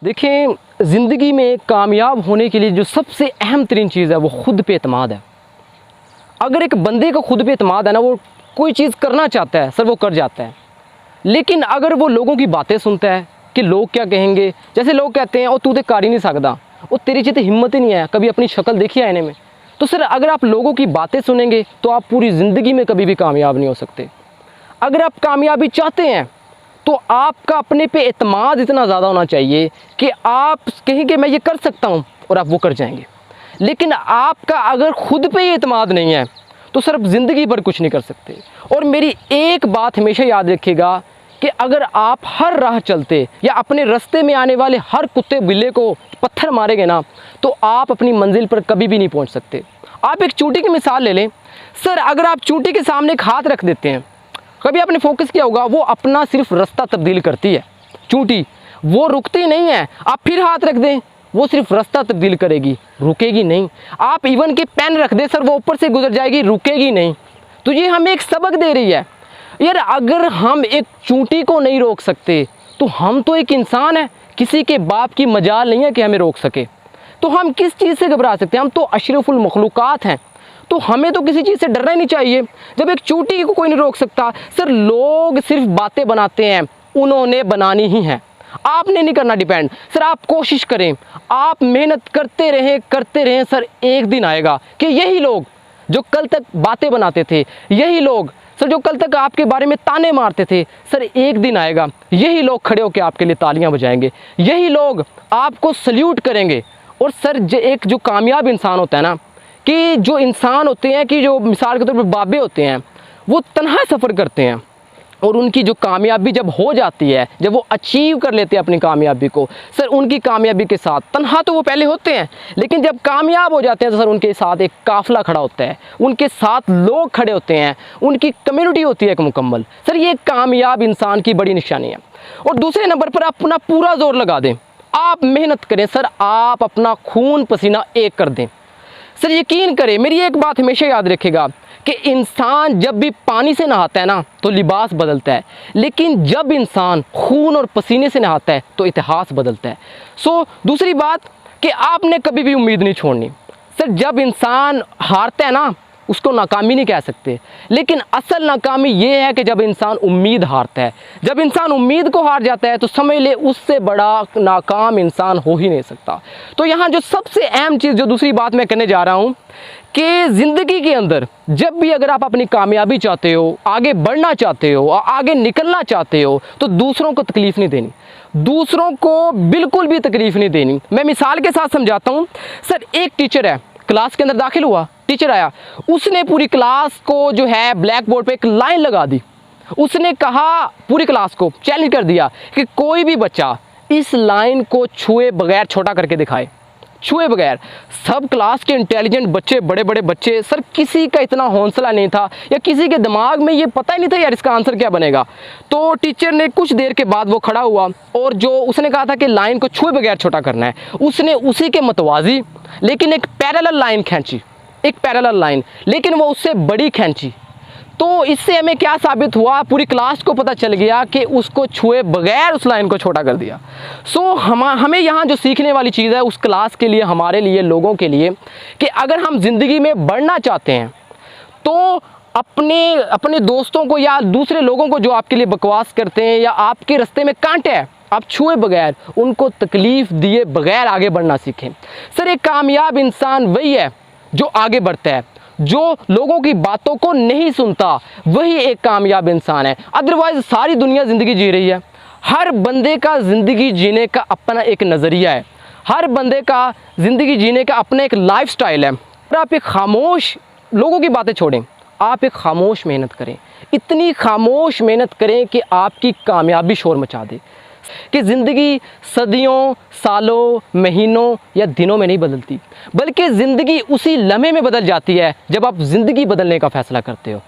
देखें, ज़िंदगी में कामयाब होने के लिए जो सबसे अहम तरीन चीज़ है वो खुद पे एतमाद है। अगर एक बंदे को खुद पे एतमाद है ना, वो कोई चीज़ करना चाहता है सर वो कर जाता है। लेकिन अगर वो लोगों की बातें सुनता है कि लोग क्या कहेंगे, जैसे लोग कहते हैं और तू तो कर ही नहीं सकता, वो तेरी जितनी हिम्मत ही नहीं है, कभी अपनी शक्ल देखी आईने में। तो सर अगर आप लोगों की बातें सुनेंगे तो आप पूरी ज़िंदगी में कभी भी कामयाब नहीं हो सकते। अगर आप कामयाबी चाहते हैं तो आपका अपने पे एतमाद इतना ज़्यादा होना चाहिए कि आप कहें कि मैं ये कर सकता हूँ और आप वो कर जाएंगे। लेकिन आपका अगर खुद पे ही एतमाद नहीं है तो सर आप ज़िंदगी भर कुछ नहीं कर सकते। और मेरी एक बात हमेशा याद रखिएगा कि अगर आप हर राह चलते या अपने रास्ते में आने वाले हर कुत्ते बिल्ले को पत्थर मारेंगे ना, तो आप अपनी मंजिल पर कभी भी नहीं पहुंच सकते। आप एक चूंटी की मिसाल ले लें। सर अगर आप चूंटी के सामने एक हाथ रख देते हैं, कभी आपने फोकस किया होगा, वो अपना सिर्फ रास्ता तब्दील करती है चूंटी, वो रुकती नहीं है। आप फिर हाथ रख दें, वो सिर्फ रास्ता तब्दील करेगी, रुकेगी नहीं। आप इवन के पेन रख दें सर, वो ऊपर से गुजर जाएगी, रुकेगी नहीं। तो ये हमें एक सबक दे रही है यार, अगर हम एक चूंटी को नहीं रोक सकते तो हम तो एक इंसान है, किसी के बाप की मजाल नहीं है कि हमें रोक सके। तो हम किस चीज़ से घबरा सकते हैं? हम तो अशरफुल मखलूक़ात हैं, तो हमें तो किसी चीज़ से डरना ही नहीं चाहिए। जब एक चूंटी को कोई नहीं रोक सकता, सर लोग सिर्फ बातें बनाते हैं, उन्होंने बनानी ही हैं, आपने नहीं करना डिपेंड। सर आप कोशिश करें, आप मेहनत करते रहें सर, एक दिन आएगा कि यही लोग जो कल तक बातें बनाते थे, यही लोग सर जो कल तक आपके बारे में ताने मारते थे, सर एक दिन आएगा यही लोग खड़े होकर आपके लिए तालियां बजाएंगे, यही लोग आपको सल्यूट करेंगे। और सर एक जो कामयाब इंसान होता है ना, कि जो इंसान होते हैं कि जो मिसाल के तौर पर बाबे होते हैं, वो तन्हा सफ़र करते हैं और उनकी जो कामयाबी जब हो जाती है, जब वो अचीव कर लेते हैं अपनी कामयाबी को, सर उनकी कामयाबी के साथ तन्हा तो वो पहले होते हैं, लेकिन जब कामयाब हो जाते हैं तो सर उनके साथ एक काफ़िला खड़ा होता है, उनके साथ लोग खड़े होते हैं, उनकी कम्युनिटी होती है एक मुकम्मल। सर ये कामयाब इंसान की बड़ी निशानी है। और दूसरे नंबर पर आप अपना पूरा जोर लगा दें, आप मेहनत करें सर, आप अपना खून पसीना एक कर दें। सर यकीन करें, मेरी एक बात हमेशा याद रखेगा कि इंसान जब भी पानी से नहाता है ना तो लिबास बदलता है, लेकिन जब इंसान खून और पसीने से नहाता है तो इतिहास बदलता है। दूसरी बात कि आपने कभी भी उम्मीद नहीं छोड़नी। सर जब इंसान हारता है ना, उसको नाकामी नहीं कह सकते, लेकिन असल नाकामी ये है कि जब इंसान उम्मीद हारता है। जब इंसान उम्मीद को हार जाता है तो समझ ले उससे बड़ा नाकाम इंसान हो ही नहीं सकता। तो यहाँ जो सबसे अहम चीज़, जो दूसरी बात मैं कहने जा रहा हूँ कि ज़िंदगी के अंदर जब भी अगर आप अपनी कामयाबी चाहते हो, आगे बढ़ना चाहते हो, आगे निकलना चाहते हो, तो दूसरों को तकलीफ़ नहीं देनी, दूसरों को बिल्कुल भी तकलीफ़ नहीं देनी। मैं मिसाल के साथ समझाता हूँ। सर एक टीचर है, क्लास के अंदर दाखिल हुआ, टीचर आया, उसने पूरी क्लास को जो है ब्लैक बोर्ड पे एक लाइन लगा दी। उसने कहा, पूरी क्लास को चैलेंज कर दिया कि कोई भी बच्चा इस लाइन को छुए बगैर छोटा करके दिखाए, छुए बगैर। सब क्लास के इंटेलिजेंट बच्चे, बड़े बड़े बच्चे, सर किसी का इतना हौसला नहीं था या किसी के दिमाग में ये पता ही नहीं था यार इसका आंसर क्या बनेगा। तो टीचर ने कुछ देर के बाद वो खड़ा हुआ और जो उसने कहा था कि लाइन को छुए बगैर छोटा करना है, उसने उसी के मतवाजी लेकिन एक पैरेलल लाइन खींची, एक पैरेलल लाइन, लेकिन वो उससे बड़ी खींची। तो इससे हमें क्या साबित हुआ, पूरी क्लास को पता चल गया कि उसको छुए बगैर उस लाइन को छोटा कर दिया। हमें यहाँ जो सीखने वाली चीज़ है उस क्लास के लिए, हमारे लिए, लोगों के लिए, कि अगर हम ज़िंदगी में बढ़ना चाहते हैं तो अपने दोस्तों को या दूसरे लोगों को जो आपके लिए बकवास करते हैं या आपके रास्ते में कांटे हैं, आप छुए बगैर, उनको तकलीफ़ दिए बगैर आगे बढ़ना सीखें। सर एक कामयाब इंसान वही है जो आगे बढ़ता है, जो लोगों की बातों को नहीं सुनता, वही एक कामयाब इंसान है। अदरवाइज सारी दुनिया ज़िंदगी जी रही है। हर बंदे का ज़िंदगी जीने का अपना एक नज़रिया है, हर बंदे का ज़िंदगी जीने का अपना एक लाइफ स्टाइल है। और आप एक खामोश, लोगों की बातें छोड़ें, आप एक खामोश मेहनत करें, इतनी खामोश मेहनत करें कि आपकी कामयाबी शोर मचा दे। कि ज़िंदगी सदियों, सालों, महीनों या दिनों में नहीं बदलती, बल्कि ज़िंदगी उसी लम्हे में बदल जाती है जब आप ज़िंदगी बदलने का फ़ैसला करते हो।